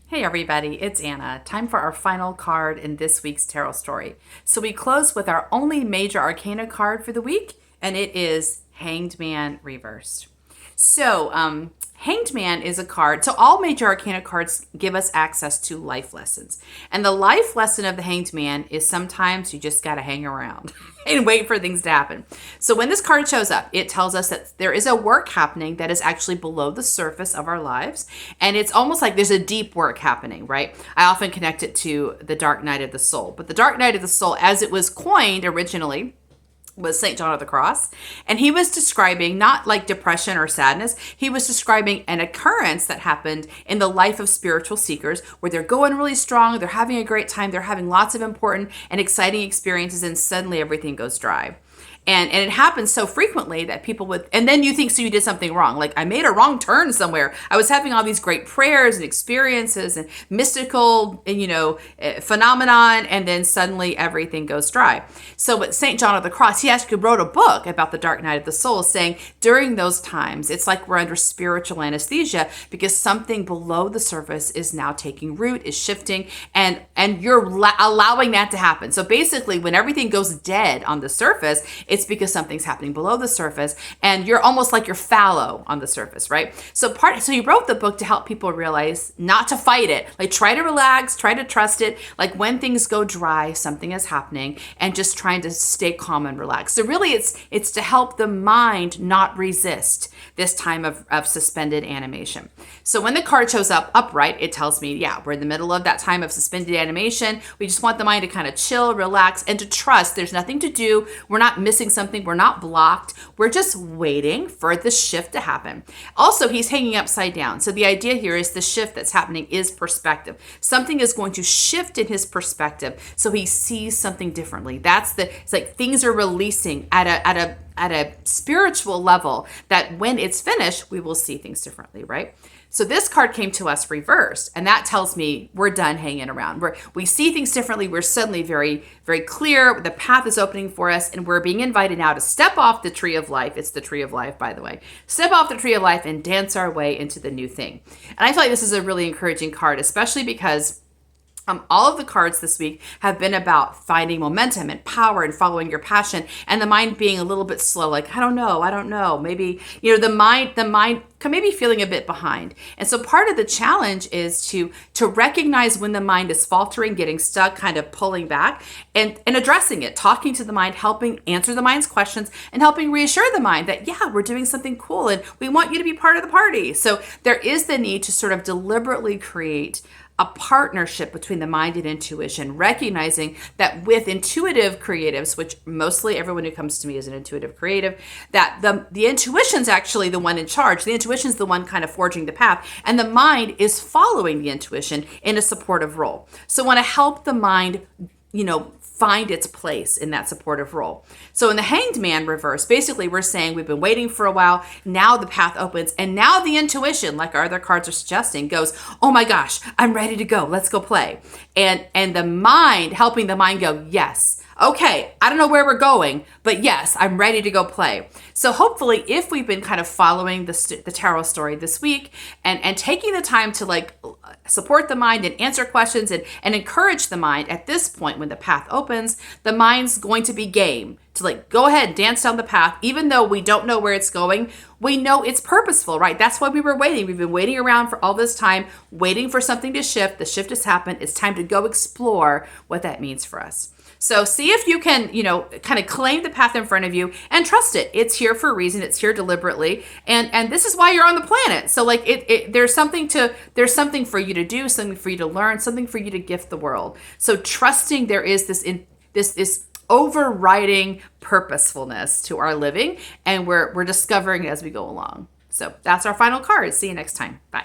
Hey everybody, it's Anna. Time for our final card in this week's tarot story. So we close with our only major arcana card for the week, and it is Hanged Man reversed. Hanged Man is a card. So all major arcana cards give us access to life lessons. And the life lesson of the Hanged Man is sometimes you just got to hang around and wait for things to happen. So when this card shows up, it tells us that there is a work happening that is actually below the surface of our lives. And it's almost like there's a deep work happening, right? I often connect it to the dark night of the soul. But the dark night of the soul, as it was coined originally, was St. John of the Cross. And he was describing not like depression or sadness. He was describing an occurrence that happened in the life of spiritual seekers where they're going really strong, they're having a great time, they're having lots of important and exciting experiences, and suddenly everything goes dry. And it happens so frequently that people would, and then you think, so you did something wrong. Like I made a wrong turn somewhere. I was having all these great prayers and experiences and mystical, phenomenon. And then suddenly everything goes dry. So with St. John of the Cross, he actually wrote a book about the dark night of the soul saying during those times, it's like we're under spiritual anesthesia because something below the surface is now taking root, is shifting, and you're allowing that to happen. So basically when everything goes dead on the surface, it's because something's happening below the surface and you're almost like you're fallow on the surface, right? So he wrote the book to help people realize not to fight it. Like try to relax, try to trust it. Like when things go dry, something is happening, and just trying to stay calm and relax. So really it's to help the mind not resist this time of suspended animation. So when the card shows up upright, it tells me, yeah, we're in the middle of that time of suspended animation. We just want the mind to kind of chill, relax, and to trust there's nothing to do. We're not missing something. We're not blocked. We're just waiting for the shift to happen. Also, he's hanging upside down. So the idea here is the shift that's happening is perspective. Something is going to shift in his perspective. So he sees something differently. It's like things are releasing at a spiritual level that when it's finished, we will see things differently, right? So this card came to us reversed, and that tells me we're done hanging around. We see things differently. We're suddenly very, very clear. The path is opening for us, and we're being invited now to step off the tree of life. It's the tree of life, by the way. Step off the tree of life and dance our way into the new thing. And I feel like this is a really encouraging card, especially because all of the cards this week have been about finding momentum and power and following your passion, and the mind being a little bit slow. Like, I don't know. Maybe, the mind can maybe feeling a bit behind. And so part of the challenge is to recognize when the mind is faltering, getting stuck, kind of pulling back and addressing it, talking to the mind, helping answer the mind's questions and helping reassure the mind that, yeah, we're doing something cool and we want you to be part of the party. So there is the need to sort of deliberately create a partnership between the mind and intuition, recognizing that with intuitive creatives, which mostly everyone who comes to me is an intuitive creative, that the intuition's actually the one in charge. The intuition's the one kind of forging the path, and the mind is following the intuition in a supportive role. So I want to help the mind, find its place in that supportive role. So in the Hanged Man reverse, basically we're saying we've been waiting for a while. Now the path opens, and now the intuition, like our other cards are suggesting, goes, oh my gosh, I'm ready to go. Let's go play. And the mind, helping the mind go, yes. Okay, I don't know where we're going, but yes, I'm ready to go play. So hopefully if we've been kind of following the tarot story this week and taking the time to support the mind and answer questions and encourage the mind at this point when the path opens, the mind's going to be game to go ahead, dance down the path. Even though we don't know where it's going, we know it's purposeful, right? That's why we were waiting. We've been waiting around for all this time, waiting for something to shift. The shift has happened. It's time to go explore what that means for us. So see if you can, kind of claim the path in front of you and trust it. It's here for a reason. It's here deliberately. And this is why you're on the planet. So there's something for you to do, something for you to learn, something for you to gift the world. So trusting there is this overriding purposefulness to our living, and we're discovering it as we go along. So that's our final card. See you next time. Bye.